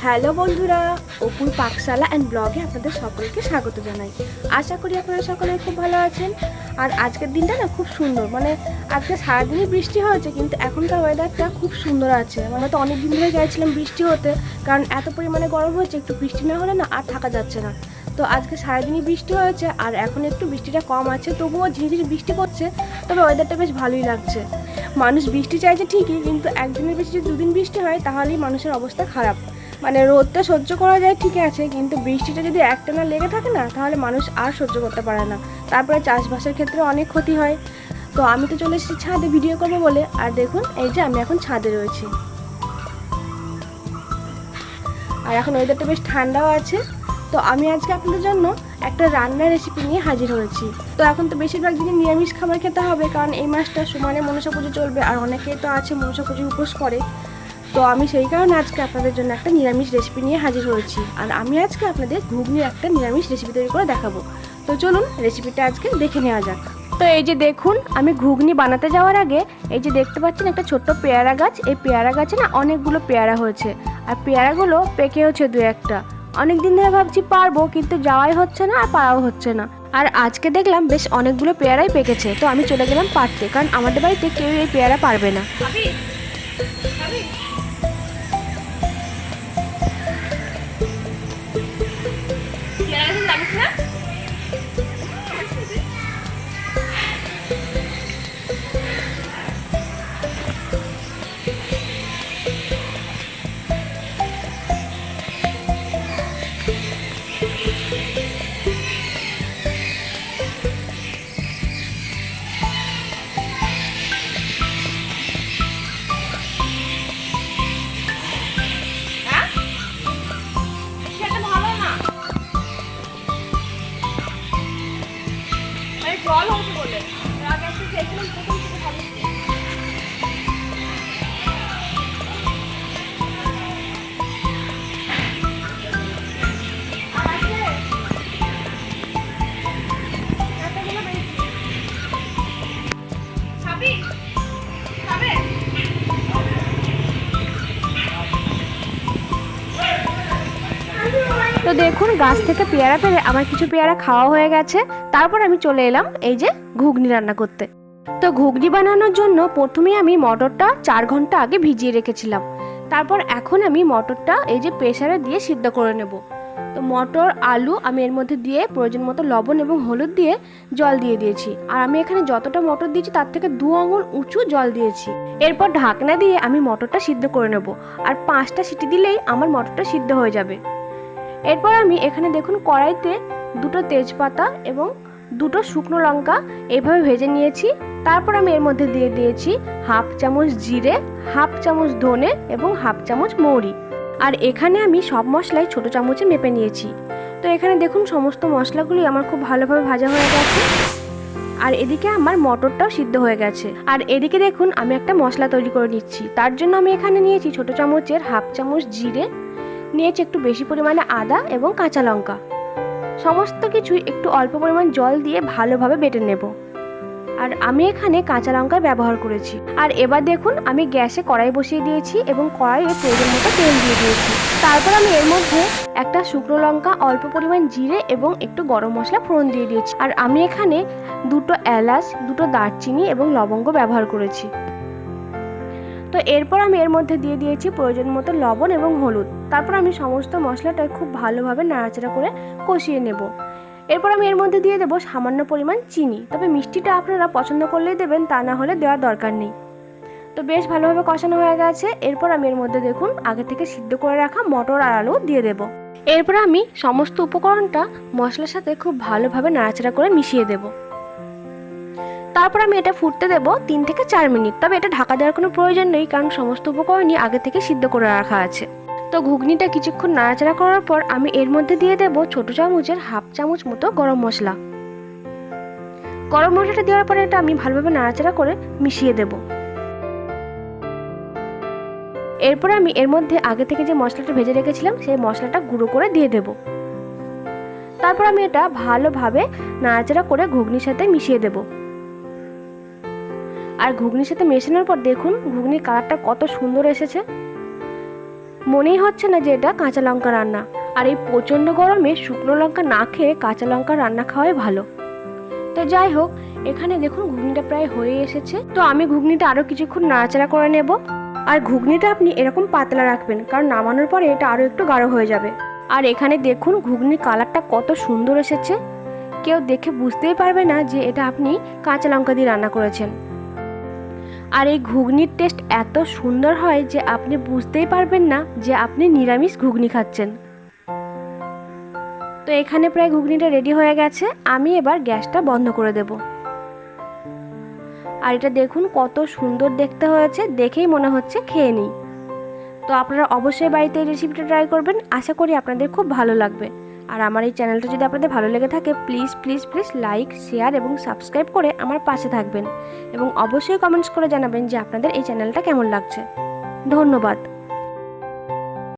Hello বন্ধুরা, অপুর পাকশালা and ব্লগে আপনাদের সকলকে স্বাগত জানাই। আশা করি আপনারা সকলে খুব ভালো আছেন। আর আজকের দিনটা না খুব সুন্দর, আজকে সারাদিনই বৃষ্টি হয়েছে, কিন্তু এখনকার ওয়েদারটা খুব সুন্দর আছে। আমরা তো অনেক দিন ধরে গেছিলাম বৃষ্টি হতে, কারণ এত পরিমাণে গরম হয়েছে, একটু বৃষ্টি না হলে না আর থাকা যাচ্ছে না। তো আজকে সারাদিনই বৃষ্টি হয়েছে, আর এখন একটু বৃষ্টিটা কম আছে, তবুও ঝিরিঝিরি বৃষ্টি পড়ছে, তবে ওয়েদারটা বেশ ভালোই লাগছে। মানুষ বৃষ্টি চাইছে ঠিকই, কিন্তু একদিনের বেশি যদি দুদিন বৃষ্টি হয় তাহলেই মানুষের অবস্থা খারাপ। রোদটা সহ্য করা যায় ঠিক আছে, কিন্তু বৃষ্টিটা যদি একটানা লেগে থাকে না, তাহলে মানুষ আর সহ্য করতে পারে না। তারপরে চাষবাসের ক্ষেত্রে অনেক ক্ষতি হয়। তো আমি তো চলে এসেছি ছাদে ভিডিও করবো বলে, আর দেখুন এই যে আমি এখন ছাদে রয়েছি। আর এখন ওয়েদারটা বেশ ঠান্ডাও আছে। তো আমি আজকে আপনাদের জন্য একটা রান্নার রেসিপি নিয়ে হাজির হয়েছি। তো এখন তো বেশিরভাগ দিনই নিরামিষ খাবার খেতে হবে, কারণ এই মাসটা সমানে মনসা পুজো চলবে, আর অনেকেই তো আছে মনসা পুজো উপোস করে। তো আমি সেই কারণে আজকে আপনাদের জন্য একটা নিরামিষ রেসিপি নিয়ে হাজির হয়েছি। আর আমি আজকে আপনাদের ঘুগনির একটা নিরামিষ রেসিপি তৈরি করে দেখাবো। তো চলুন রেসিপিটা আজকে দেখে নেওয়া যাক। তো এই যে দেখুন, আমি ঘুগনি বানাতে যাওয়ার আগে এই যে দেখতে পাচ্ছেন একটা ছোট্ট পেয়ারা গাছ। এই পেয়ারা গাছে না অনেকগুলো পেয়ারা হয়েছে, আর পেয়ারাগুলো পেকেওছে দু একটা। অনেক দিন ধরে ভাবছি পারবো, কিন্তু যাওয়াই হচ্ছে না আর পারাও হচ্ছে না। আর আজকে দেখলাম বেশ অনেকগুলো পেয়ারাই পেকেছে, তো আমি চলে গেলাম পারতে, কারণ আমাদের বাড়িতে কেউ এই পেয়ারা পারবে না। জল হচ্ছে বলে আগে একটু খেয়েছিলাম, প্রথম থেকে ভালো। তো দেখুন, গাছ থেকে পেয়ারা পেরে আমার কিছু পেয়ারা খাওয়া হয়ে গেছে। তারপর আমি চলে এলাম এই যে ঘুগনি রান্না করতে। তো ঘুগনি বানানোর জন্য প্রথমে আমি মটরটা 4 ঘন্টা আগে ভিজিয়ে রেখেছিলাম। তারপর এখন আমি মটরটা এই যে প্রেসারে দিয়ে সিদ্ধ করে নেব। তো মটর আলু আমি এর মধ্যে দিয়ে প্রয়োজন মতো লবণ এবং হলুদ দিয়ে জল দিয়ে দিয়েছি। আর আমি এখানে যতটা মটর দিয়েছি তার থেকে 2 আঙুল উঁচু জল দিয়েছি। এরপর ঢাকনা দিয়ে আমি মটরটা সিদ্ধ করে নেব, আর 5টা সিটি দিলেই আমার মটরটা সিদ্ধ হয়ে যাবে। এরপর আমি এখানে দেখুন কড়াইতে 2টো তেজপাতা এবং 2টো শুকনো লঙ্কা এইভাবে ভেজে নিয়েছি। তারপর আমি এর মধ্যে দিয়ে দিয়েছি হাফ চামচ জিরে, হাফ চামচ ধনে এবং হাফ চামচ মৌরি। আর এখানে আমি সব মশলাই ছোট চামচে মেপে নিয়েছি। তো এখানে দেখুন সমস্ত মশলাগুলি আমার খুব ভালোভাবে ভাজা হয়ে গেছে, আর এদিকে আমার মটরটাও সিদ্ধ হয়ে গেছে। আর এদিকে দেখুন আমি একটা মশলা তৈরি করে নিচ্ছি। তার জন্য আমি এখানে নিয়েছি ছোট চামচের হাফ চামচ জিরে, নিয়েছি একটু বেশি পরিমাণে আদা এবং কাঁচা লঙ্কা। সমস্ত কিছুই একটু অল্প পরিমাণ জল দিয়ে ভালোভাবে বেটে নেব। আর আমি এখানে কাঁচা লঙ্কা ব্যবহার করেছি। আর এবার দেখুন আমি গ্যাসে কড়াই বসিয়ে দিয়েছি এবং কড়াইয়ে প্রয়োজন মতো তেল দিয়ে দিয়েছি। তারপর আমি এর মধ্যে একটা শুকনো লঙ্কা, অল্প পরিমাণ জিরে এবং একটু গরম মশলা ফোড়ন দিয়ে দিয়েছি। আর আমি এখানে 2টো এলাচ, 2টো দারচিনি এবং লবঙ্গ ব্যবহার করেছি। তো এরপর আমি এর মধ্যে দিয়ে দিয়েছি প্রয়োজন মতো লবণ এবং হলুদ। তারপর আমি সমস্ত মশলাটা খুব ভালোভাবে নাড়াচাড়া করে কষিয়ে নেব। এরপর আমি এর মধ্যে দিয়ে দেবো সামান্য পরিমাণ চিনি, তবে মিষ্টিটা আপনারা পছন্দ করলেই দেবেন, তা না হলে দেওয়ার দরকার নেই। তো বেশ ভালোভাবে কষানো হয়ে গেছে। এরপর আমি এর মধ্যে দেখুন আগে থেকে সিদ্ধ করে রাখা মটর আর আলু দিয়ে দেব। এরপর আমি সমস্ত উপকরণটা মশলার সাথে খুব ভালোভাবে নাড়াচাড়া করে মিশিয়ে দেব। তারপর আমি এটা ফুটতে দেব 3 থেকে 4 মিনিট। তবে এটা ঢাকা দেওয়ার কোনো প্রয়োজন নেই, কারণ সমস্ত উপকরণই আগে থেকে সিদ্ধ করে রাখা আছে। তো ঘুগনিটা কিছুক্ষণ নাড়াচাড়া করার পর আমি এর মধ্যে দিয়ে দেব ছোট চামচের হাফ চামচ মতো গরম মশলা। গরম মশলাটা দেওয়ার পরে এটা আমি ভালোভাবে নাড়াচাড়া করে মিশিয়ে দেব। এরপর আমি এর মধ্যে আগে থেকে যে মশলাটা ভেজে রেখেছিলাম সেই মশলাটা গুঁড়ো করে দিয়ে দেব। তারপর আমি এটা ভালোভাবে নাড়াচাড়া করে ঘুগনির সাথে মিশিয়ে দেব। আর ঘুগনির সাথে মেশানোর পর দেখুন ঘুগনির কালারটা কত সুন্দর এসেছে। মনেই হচ্ছে না যে এটা কাঁচা লঙ্কা রান্না। আর এই প্রচণ্ড গরমে শুকনো লঙ্কা না খেয়ে কাঁচা লঙ্কা রান্না খাওয়াই ভালো। তো যাই হোক, এখানে দেখুন ঘুগনিটা প্রায় হয়ে এসেছে। তো আমি ঘুগনিটা আরও কিছুক্ষণ নাড়াচাড়া করে নেব। আর ঘুগনিটা আপনি এরকম পাতলা রাখবেন, কারণ নামানোর পরে এটা আরও একটু গাঢ় হয়ে যাবে। আর এখানে দেখুন ঘুগনির কালারটা কত সুন্দর এসেছে, কেউ দেখে বুঝতেই পারবে না যে এটা আপনি কাঁচা লঙ্কা দিয়ে রান্না করেছেন। আর এই ঘুগনির টেস্ট এত সুন্দর হয় যে আপনি বুঝতেই পারবেন না যে আপনি নিরামিষ ঘুগনি খাচ্ছেন। তো এখানে প্রায় ঘুগনিটা রেডি হয়ে গেছে, আমি এবার গ্যাসটা বন্ধ করে দেব। আর এটা দেখুন কত সুন্দর দেখতে হয়েছে, দেখেই মনে হচ্ছে খেয়ে নিই। তো আপনারা অবশ্যই বাড়িতে এই রেসিপিটা ট্রাই করবেন, আশা করি আপনাদের খুব ভালো লাগবে। আর আমার এই চ্যানেলটা যদি আপনাদের ভালো লেগে থাকে please please please like, share এবং সাবস্ক্রাইব করে আমার পাশে থাকবেন। এবং অবশ্যই কমেন্টস করে জানাবেন যে আপনাদের এই চ্যানেলটা কেমন লাগছে। ধন্যবাদ।